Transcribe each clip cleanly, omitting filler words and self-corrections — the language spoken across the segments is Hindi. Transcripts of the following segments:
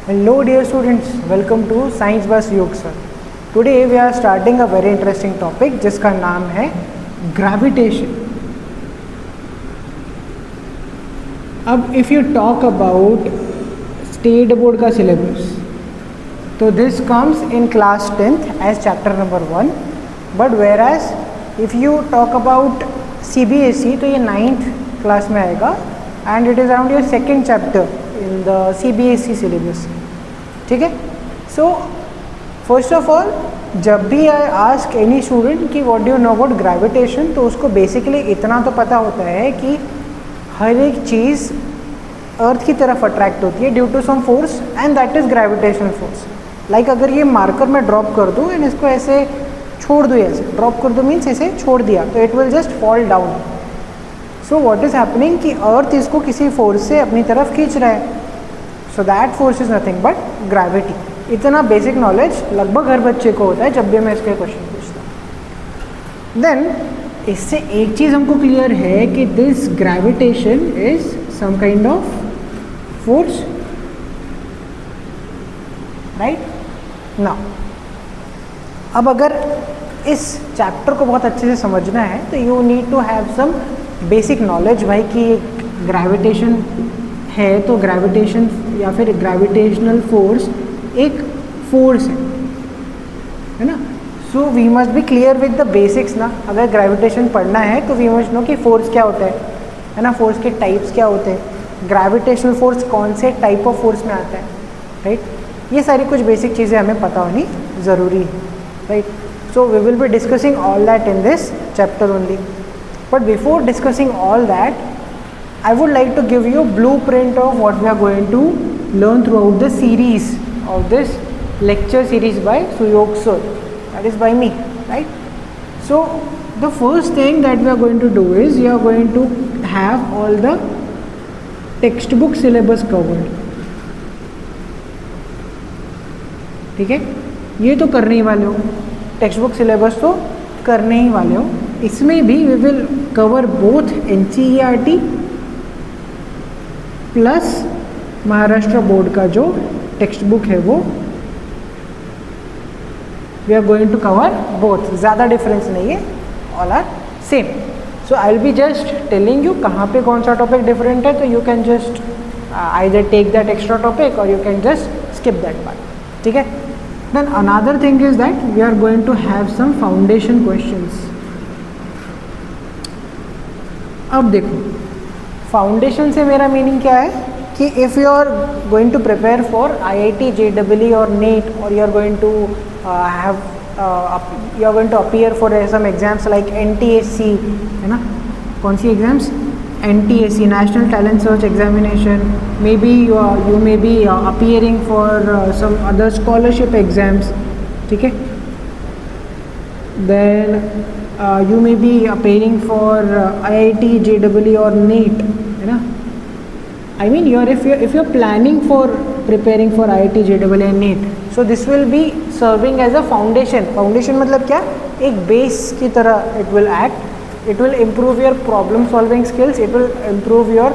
Hello dear students, welcome to Science Bus Yog sir. Today we are starting a very interesting topic जिसका नाम है gravitation. अब if you talk about state board का syllabus, तो this comes in class 10th as chapter number 1, but whereas if you talk about CBSE तो ये 9th class में आएगा and it is around your second chapter in the CBSE syllabus. ठीक है. सो फर्स्ट ऑफ ऑल जब भी आई आस्क एनी स्टूडेंट कि what do you know about gravitation, तो उसको बेसिकली इतना तो पता होता है कि हर एक चीज़ अर्थ की तरफ अट्रैक्ट होती है due to some force and that is gravitational force. Like अगर ये मार्कर में ड्रॉप कर दूँ एंड इसको ऐसे छोड़ दूँ, ऐसे ड्रॉप कर दूँ मीन्स ऐसे छोड़ दिया तो it will just fall down. So what is happening कि अर्थ इसको किसी फोर्स से अपनी तरफ खींच रहा है. So that force is nothing but gravity. इतना बेसिक नॉलेज लगभग हर बच्चे को होता है जब भी मैं इसके क्वेश्चन पूछता हूँ. देन इससे एक चीज़ हमको क्लियर है कि this gravitation is some kind of force, right. Now अब अगर इस चैप्टर को बहुत अच्छे से समझना है तो you need to have some basic knowledge भाई कि ग्रेविटेशन है तो ग्रेविटेशन या फिर ग्रेविटेशनल फोर्स एक फोर्स है ना. So we must be clear with the basics ना. अगर ग्रेविटेशन पढ़ना है तो वी मस्ट नो कि फोर्स क्या होता है ना, फोर्स के टाइप्स क्या होते हैं, ग्रेविटेशनल फोर्स कौन से टाइप ऑफ फोर्स में आता है, राइट. ये सारी कुछ बेसिक चीज़ें हमें पता होनी ज़रूरी है, right. So we will be discussing all that in this chapter only. But before discussing all that I would like to give you a blueprint of what we are going to learn throughout the series of this lecture series by Suyog sir, that is by me, right. So the first thing that we are going to do is we are going to have all the textbook syllabus covered. ठीक है, ये तो करने ही वाले हो, टेक्स्ट बुक सिलेबस तो करने ही वाले हो. इसमें भी we will cover both NCERT plus Maharashtra board का जो टेक्स्ट बुक है वो we are going to cover both. ज़्यादा डिफरेंस नहीं है, all are same. So I will be just telling you कहाँ पे कौन सा टॉपिक डिफरेंट है, तो you can just either take that extra topic or you can just skip that part. ठीक है. Then another thing is that we are going to have some foundation questions. अब देखो फाउंडेशन से मेरा मीनिंग क्या है कि if you are going to prepare for IIT JEE और NEET और you are going to have you are going to appear for some exams like NTSC, है ना. कौन सी exams? NTSC, national talent search examination. May be you may be appearing for some other scholarship exams. ठीक है. Then you may be appearing for IIT JEE or NEET, है ना. I mean if you're planning for preparing for IIT JEE and NEET, so this will be serving as a foundation. Foundation मतलब क्या? एक base की तरह it will act. It will improve your problem solving skills. It will improve your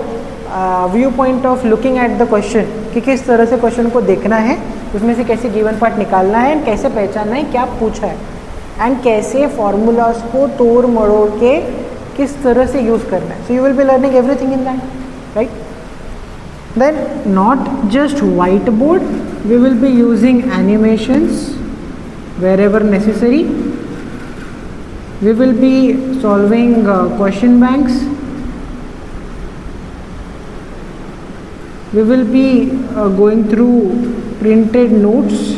viewpoint of looking at the question, कि किस तरह से क्वेश्चन को देखना है, उसमें से कैसे गिवन पार्ट निकालना है, कैसे पहचानना है क्या पूछा है, एंड कैसे फार्मूलाज को तोड़ मरोड़ के किस तरह से यूज़ करना है. So you will be learning everything in that, right. Then not just white board, we will be using animations wherever necessary. We will be solving question banks. We will be going through printed notes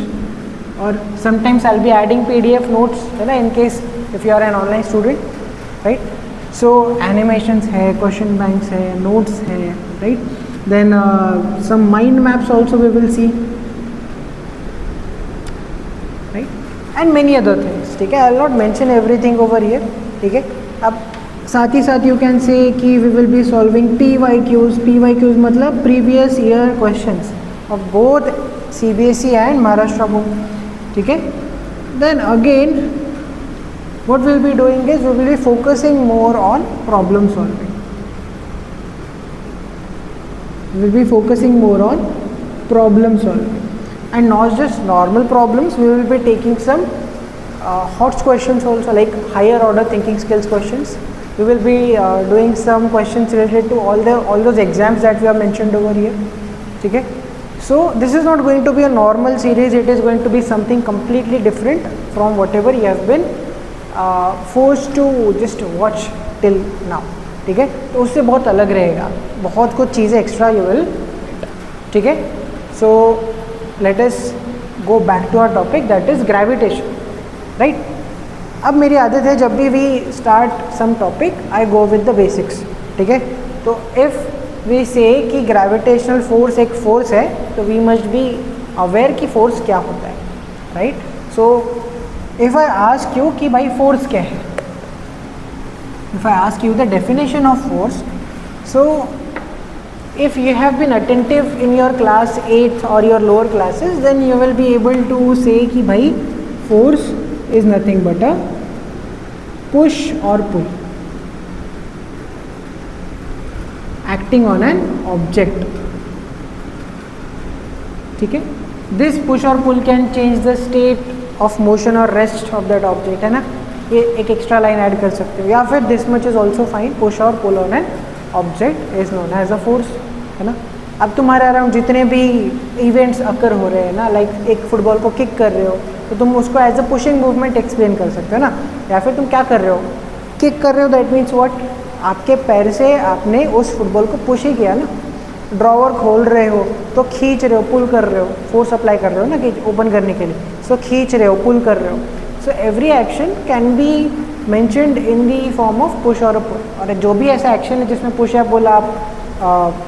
or sometimes I'll be adding PDF notes, है ना, in case if you are an online student, right. So animations है, question banks है, notes है, right. Then some mind maps also we will see, right, and many other things. ठीक है. I'll not mention everything over here. ठीक है. अब साथ ही साथ you can say कि we will be solving PYQs. PYQs मतलब previous year questions of both CBSE and Maharashtra board. ठीक है. Then again what we'll be doing is we will be focusing more on problem solving. We will be focusing more on problem solving, and not just normal problems. We will be taking some hot questions also, like higher order thinking skills questions. We will be doing some questions related to all those exams that we have mentioned over here. Okay, so this is not going to be a normal series. It is going to be something completely different from whatever you have been forced to just watch till now. ठीक है, तो उससे बहुत अलग रहेगा, बहुत कुछ चीज़ें एक्स्ट्रा यू विल. ठीक है, so let us go back to our topic, that is gravitation. Right, अब मेरी आदत है जब भी we start some topic I go with the basics. ठीक है, तो इफ़ वी से कि ग्रेविटेशनल फोर्स एक फोर्स है, तो वी मस्ट बी अवेयर कि फोर्स क्या होता है. Right, so if I ask you कि भाई फोर्स क्या है, if I ask you the definition of force, so if you have been attentive in your class 8 or your lower classes, then you will be able to say कि भाई force is nothing but a push or pull acting on an object. ठीक है, this push or pull can change the state of motion or rest of that object, है ना. ये एक एक्स्ट्रा लाइन ऐड कर सकते हो, या फिर this much is also fine, push or pull on an object is known as a force, है ना. अब तुम्हारे अराउंड जितने भी इवेंट्स अकर हो रहे हैं ना, लाइक एक फुटबॉल को किक कर रहे हो, तो तुम उसको as a pushing movement explain कर सकते हो ना. या फिर तुम क्या कर रहे हो, किक कर रहे हो, दैट मीन्स व्हाट, आपके पैर से आपने उस फुटबॉल को पुश ही किया ना. ड्रॉवर खोल रहे हो तो खींच रहे हो, पुल कर रहे हो, फोर्स अप्लाई कर रहे हो ना कि ओपन करने के लिए, सो खींच रहे हो, पुल कर रहे हो. So every action can be mentioned in the form of push or a pull. और जो भी ऐसा एक्शन है जिसमें पुश या पुल आप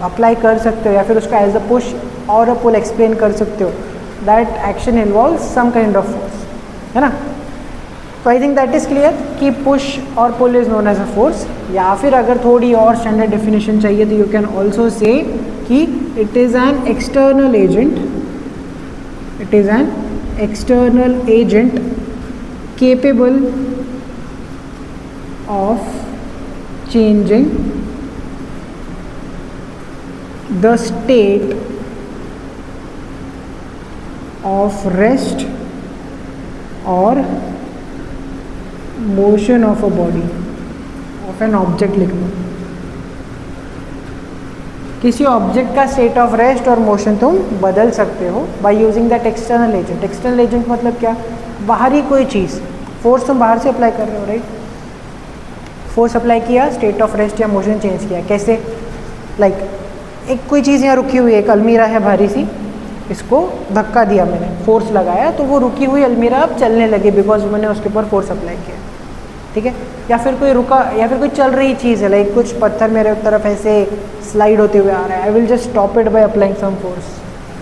अप्लाई कर सकते हो, या फिर उसका एज अ पुश और अ पुल एक्सप्लेन कर सकते हो, that action involve some kind of force, है ना. तो I think that is clear कि push or pull is known as a force. या फिर अगर थोड़ी और स्टैंडर्ड डेफिनेशन चाहिए तो यू कैन ऑल्सो से कि it is an external agent, it is an external agent capable of changing the state of rest or motion of a body, of an object लिख लो. किसी ऑब्जेक्ट का स्टेट ऑफ रेस्ट और मोशन तुम बदल सकते हो by using that external agent. External agent मतलब क्या, बाहरी कोई चीज़, फोर्स तुम बाहर से अप्लाई कर रहे हो. राइट, फोर्स अप्लाई किया, स्टेट ऑफ रेस्ट या मोशन चेंज किया. कैसे, लाइक एक कोई चीज़ यहाँ रुकी हुई है, एक अलमीरा है भारी सी, इसको धक्का दिया मैंने, फोर्स लगाया, तो वो रुकी हुई अलमीरा अब चलने लगी बिकॉज मैंने उसके ऊपर फोर्स अप्लाई किया. ठीक है, या फिर कोई रुका, या फिर कोई चल रही चीज़ है, लाइक कुछ पत्थर मेरे तरफ ऐसे स्लाइड होते हुए आ रहा है, I will just stop it by applying some force.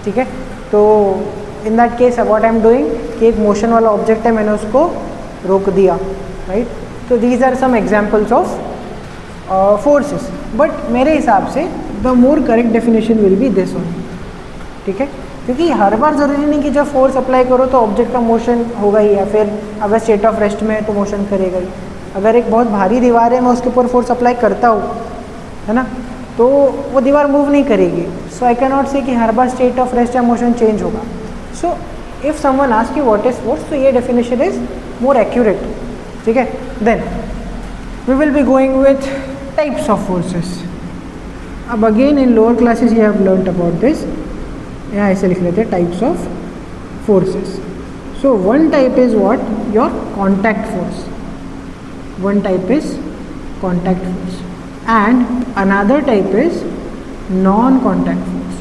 ठीक है, तो in that case what I am doing कि एक मोशन वाला ऑब्जेक्ट है, मैंने उसको रोक दिया. राइट, तो these are some examples of forces. But मेरे हिसाब से the more correct definition will be this one. ठीक है, क्योंकि हर बार ज़रूरी नहीं कि जब फोर्स अप्लाई करो तो ऑब्जेक्ट का मोशन होगा ही, या फिर अगर स्टेट ऑफ रेस्ट में है तो मोशन करेगा ही. अगर एक बहुत भारी दीवार है, मैं उसके ऊपर फोर्स अप्लाई करता हूँ, है ना, तो वो दीवार मूव नहीं करेगी. सो आई कैन नॉट से कि हर बार स्टेट ऑफ रेस्ट या मोशन चेंज होगा. So if someone ask you what is force, तो ये डेफिनेशन इज मोर एक्यूरेट. ठीक है, then we will be going with types of forces. अब again in lower classes you have learned about this. यहाँ ऐसे लिख लेते हैं types of forces. So one type is what, your contact force. One type is contact force and another type is non-contact force.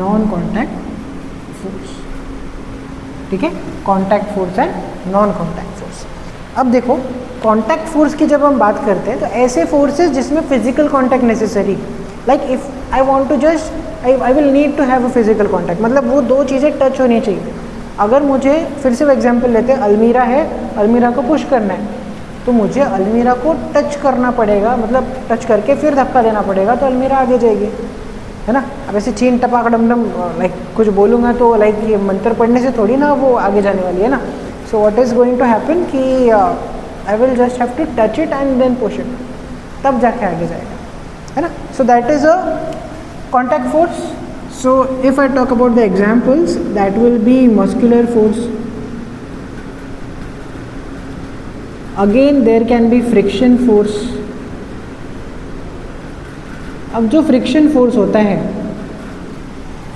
Non-contact force. ठीक है, contact force and non-contact force. अब देखो, contact force की जब हम बात करते हैं तो ऐसे forces जिसमें physical contact necessary, like if I want to just I will need to have a physical contact, मतलब वो दो चीज़ें टच होनी चाहिए. अगर मुझे, फिर से एग्जाम्पल लेते हैं, अलमीरा है, अलमीरा को पुश करना है, तो मुझे अलमीरा को टच करना पड़ेगा, मतलब टच करके फिर धक्का देना पड़ेगा, तो अलमीरा आगे जाएगी, है ना. अब ऐसे चीन टपाक डमडम लाइक कुछ बोलूँगा तो लाइक ये मंत्र पढ़ने से थोड़ी ना वो आगे जाने वाली है ना. So what is going to happen कि I will just have to touch it and then push it, तब जाके आगे जाएगा, है ना. So that is a contact force. So if I talk about the examples, that will be muscular force. Again there can be friction force. अब जो फ्रिक्शन फोर्स होता है,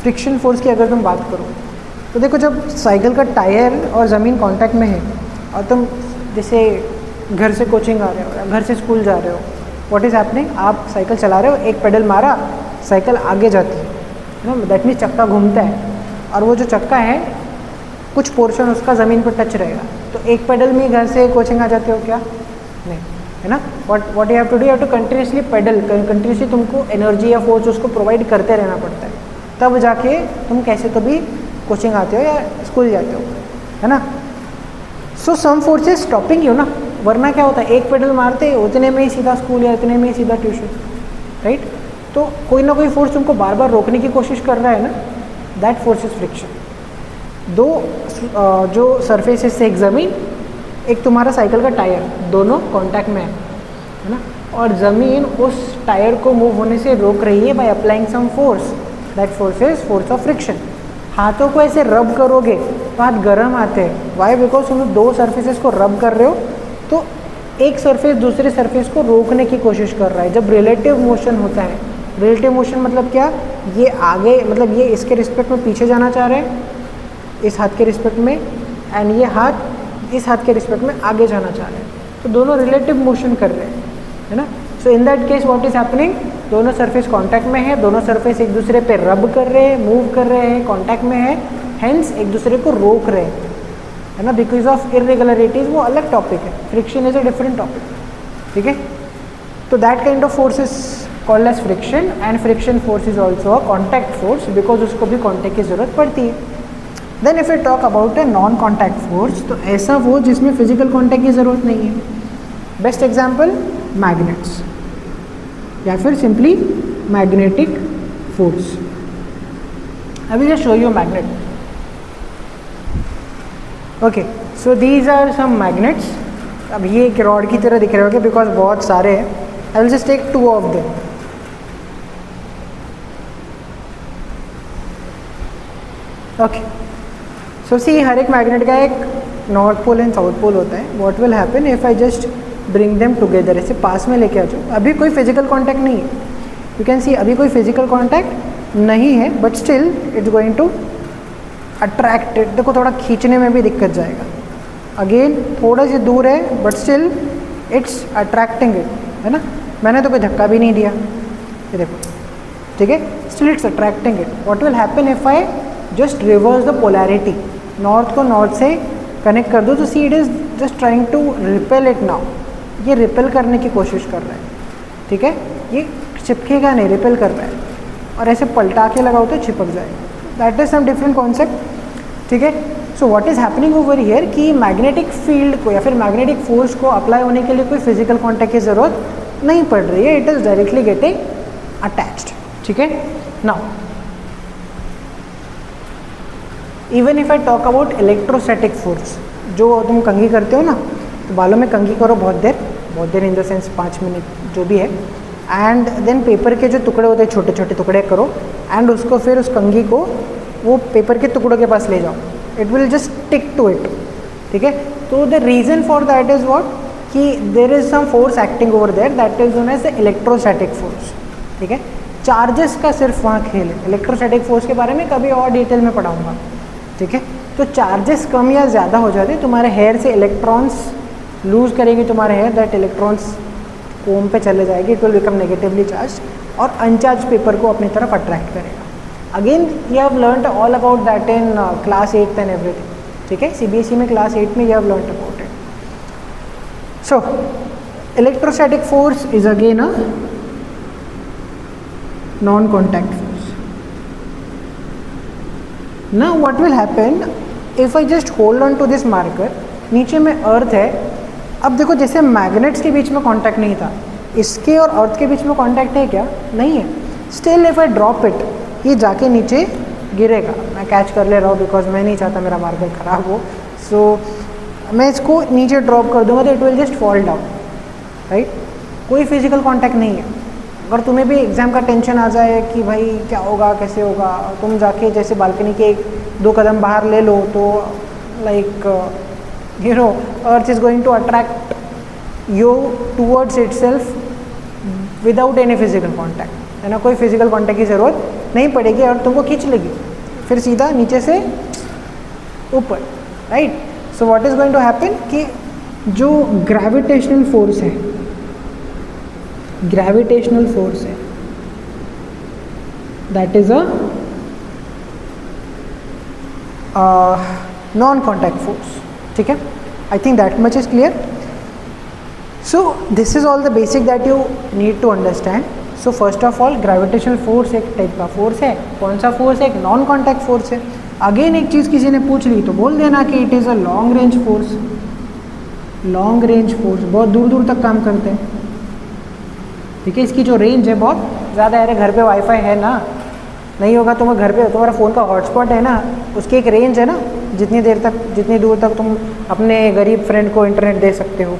फ्रिक्शन फोर्स की अगर तुम बात करो तो देखो, जब साइकिल का टायर और ज़मीन कांटेक्ट में है और तुम जैसे घर से कोचिंग आ रहे हो या घर से स्कूल जा रहे हो, व्हाट इज़ हैपनिंग, आप साइकिल चला रहे हो, एक पेडल मारा, साइकिल आगे जाती है ना, दैट मीन्स चक्का घूमता है और वो जो चक्का है कुछ पोर्शन उसका ज़मीन पर टच रहेगा। तो एक पेडल में घर से कोचिंग आ जाते हो क्या? नहीं, है ना। What you have to do, you have to continuously pedal, continuously तुमको एनर्जी या फोर्स उसको प्रोवाइड करते रहना पड़ता है, तब जाके तुम कैसे तो भी कोचिंग आते हो या स्कूल जाते हो, है ना। सो सम फोर्सेस स्टॉपिंग यू ना, वरना क्या होता है, एक पेडल मारते उतने में ही सीधा स्कूल या इतने में ही सीधा ट्यूशन, राइट। तो कोई ना कोई फोर्स तुमको बार बार रोकने की कोशिश कर रहा है ना, दैट फोर्स इज फ्रिक्शन। दो जो सरफेसेस से, एक ज़मीन, एक तुम्हारा साइकिल का टायर, दोनों कांटेक्ट में है ना, और ज़मीन उस टायर को मूव होने से रोक रही है by applying some force, that force is force of friction. हाथों को ऐसे रब करोगे तो हाथ गर्म आते हैं, वाई, बिकॉज तुम दो सरफेसेस को रब कर रहे हो तो एक सरफेस दूसरे सरफेस को रोकने की कोशिश कर रहा है। जब रिलेटिव मोशन होता है, रिलेटिव मोशन मतलब क्या, ये आगे, मतलब ये इसके रिस्पेक्ट में पीछे जाना चाह रहे हैं इस हाथ के रिस्पेक्ट में, एंड ये हाथ इस हाथ के रिस्पेक्ट में आगे जाना चाह रहे हैं, तो दोनों रिलेटिव मोशन कर रहे हैं, है ना। So in that case what is happening, दोनों सरफेस कांटेक्ट में है, दोनों सरफेस एक दूसरे पे रब कर रहे हैं, मूव कर रहे हैं, कांटेक्ट में है, हेंस एक दूसरे को रोक रहे हैं, है ना। बिकॉज ऑफ इरेगुलरिटीज, वो अलग टॉपिक है, friction is a different topic, ठीक है। तो that kind of force is called as friction, and friction force is also a contact force, because उसको भी कॉन्टैक्ट की ज़रूरत पड़ती है। Then if you talk about a non contact force, तो ऐसा फोर्स जिसमें फिजिकल कॉन्टैक्ट की ज़रूरत नहीं है। बेस्ट एग्जाम्पल मैग्नेट्स, या फिर सिंपली मैग्नेटिक फोर्स। अभी just show you magnet. Okay, so these are some magnets. अब ये एक रॉड की तरह दिख रहे होंगे बिकॉज बहुत सारे हैं। I will just take 2 of them. Okay, so see, हर एक मैग्नेट का एक north pole and south pole होता है। What will happen if I just bring them together, ऐसे पास में लेके आ जाओ। अभी कोई फिजिकल कॉन्टैक्ट नहीं है, यू कैन सी, अभी कोई फिजिकल कॉन्टैक्ट नहीं है, but still it's going to attract it. देखो थोड़ा खींचने में भी दिक्कत जाएगा, अगेन थोड़ा सा दूर है but still it's attracting it, है ना। मैंने तो कोई धक्का भी नहीं दिया, ये देखो, ठीक है, still it's attracting it. What will happen if I just reverse the polarity, north को नॉर्थ से कनेक्ट कर दो, तो see it is just trying to repel it now. ये रिपेल करने की कोशिश कर रहा है, ठीक है, ये चिपकेगा नहीं, रिपेल कर रहा है, और ऐसे पलटा के लगाओ तो चिपक जाएगा। That is some different concept, ठीक है। So what is happening over here कि मैग्नेटिक फील्ड को या फिर मैग्नेटिक फोर्स को अप्लाई होने के लिए कोई फिजिकल कॉन्टैक्ट की ज़रूरत नहीं पड़ रही है, it is directly getting attached, ठीक है। Now even if I talk about electrostatic force, जो तुम कंघी करते हो ना, तो बालों में कंघी करो बहुत देर इन द सेंस 5 मिनट जो भी है, एंड देन पेपर के जो टुकड़े होते हैं छोटे छोटे टुकड़े करो, एंड उसको फिर उस कंघी को वो पेपर के टुकड़ों के पास ले जाओ, it will just stick to it, ठीक है। तो the reason for that is what, कि there is some force acting over there, that is known as the electrostatic force, ठीक है। चार्जेस का सिर्फ वहाँ खेल है, इलेक्ट्रोस्टैटिक फोर्स के बारे में कभी और डिटेल में पढ़ाऊँगा, ठीक है। तो चार्जेस कम या ज़्यादा हो जाते, तुम्हारे हेयर से इलेक्ट्रॉन्स लूज़ करेंगे तुम्हारे हेयर, दैट इलेक्ट्रॉन्स कोम पे चले जाएगी, it will become negatively charge, और अनचार्ज पेपर को अपनी तरफ अट्रैक्ट करेगा। Again you have learned all about that in class 8 and everything, ठीक है। CBSE में क्लास 8 में you have learned about it. So electrostatic force is again a non contact force. Now what will happen if I just hold on to this marker, नीचे में अर्थ है। अब देखो, जैसे मैग्नेट्स के बीच में कांटेक्ट नहीं था, इसके और अर्थ के बीच में कांटेक्ट है क्या? नहीं है। Still if I drop it, ये जाके नीचे गिरेगा। मैं कैच कर ले रहा हूँ बिकॉज मैं नहीं चाहता मेरा मार्कर ख़राब हो, सो मैं इसको नीचे ड्रॉप कर दूंगा तो it will just fall down, right. कोई फिजिकल कांटेक्ट नहीं है, अगर तुम्हें भी एग्ज़ाम का टेंशन आ जाए कि भाई क्या होगा कैसे होगा, तुम जाके जैसे बालकनी के 1-2 कदम बाहर ले लो तो like you know earth is going to attract you towards itself without any physical contact, है ना. कोई फिजिकल कॉन्टैक्ट की ज़रूरत नहीं पड़ेगी और तुमको खींच लेगी फिर सीधा नीचे से ऊपर, right. So what is going to happen कि जो ग्रेविटेशनल फोर्स है, ग्रेविटेशनल फोर्स है, that is a non contact force. ठीक है, I think that much is clear. So this is all the basic that you need to understand. So first of all gravitational force एक टाइप का फोर्स है. कौन सा फोर्स है? एक नॉन कॉन्टैक्ट फोर्स है. अगेन एक चीज़ किसी ने पूछ ली तो बोल देना कि it is a long range force. Long range force बहुत दूर दूर तक काम करते हैं. ठीक है, इसकी जो रेंज है बहुत ज़्यादा है. अरे घर पे वाईफाई है ना, नहीं होगा तो मैं घर पे तुम्हारा फ़ोन का हॉटस्पॉट है ना, उसकी एक रेंज है ना, जितनी देर तक जितनी दूर तक तुम अपने गरीब फ्रेंड को इंटरनेट दे सकते हो,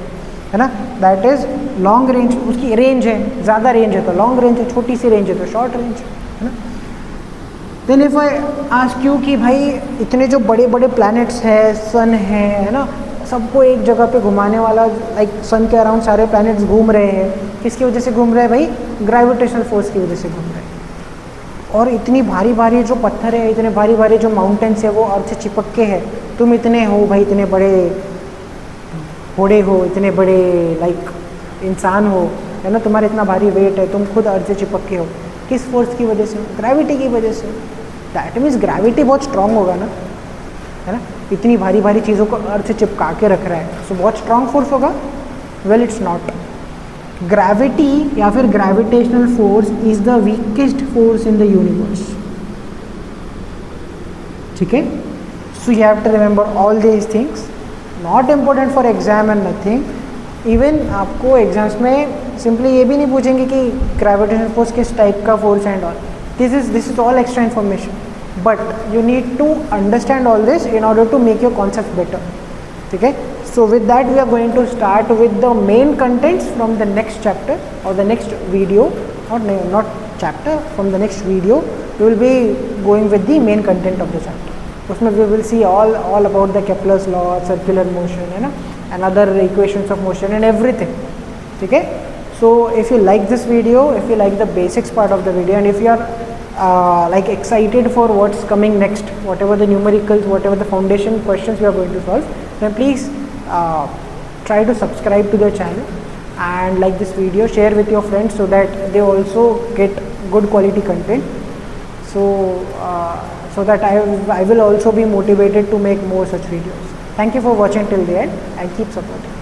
है ना. That is long range. उसकी रेंज है, ज़्यादा रेंज है तो लॉन्ग रेंज है, छोटी सी रेंज है तो शॉर्ट रेंज है ना. Then if I ask you कि भाई इतने जो बड़े बड़े प्लैनेट्स है, सन है ना, सबको एक जगह पे घुमाने वाला, लाइक सन के अराउंड सारे प्लैनेट्स घूम रहे हैं. किसकी वजह से घूम रहे हैं भाई? ग्रेविटेशनल फोर्स की वजह से घूम रहे हैं. और इतनी भारी भारी जो पत्थर है, इतने भारी भारी जो माउंटेन्स है वो अर्थ से चिपक के है. तुम इतने हो भाई, इतने बड़े घोड़े हो, इतने बड़े लाइक इंसान हो, है ना, तुम्हारा इतना भारी वेट है, तुम खुद अर्थ से चिपक के हो. किस फोर्स की वजह से? ग्रेविटी की वजह से. दैट मीन्स ग्रेविटी बहुत स्ट्रांग होगा ना, है ना. इतनी भारी भारी चीज़ों को अर्थ से चिपका के रख रहा है, सो बहुत स्ट्रांग फोर्स होगा. Well it's not. ग्रेविटी या फिर gravitational force is the weakest force in the universe. ठीक है, so you have to remember all these things. Not important for exam and nothing. Even आपको एग्जाम्स में सिंपली ये भी नहीं पूछेंगे कि ग्रेविटेशनल फोर्स किस टाइप का force and all. This is all extra information, but you need to understand all this in order to make your concept better. Okay, so with that we are going to start with the main contents from the next chapter or the next video, or not chapter, from the next video we will be going with the main content of the chapter. उसमें we will see all about the Kepler's law, circular motion, है ना, and other equations of motion and everything. ठीक है, so if you like this video, if you like the basics part of the video, and if you are like excited for what's coming next, whatever the numericals, whatever the foundation questions we are going to solve, then please try to subscribe to the channel and like this video, share with your friends so that they also get good quality content. So that I will also be motivated to make more such videos. Thank you for watching till the end and keep supporting.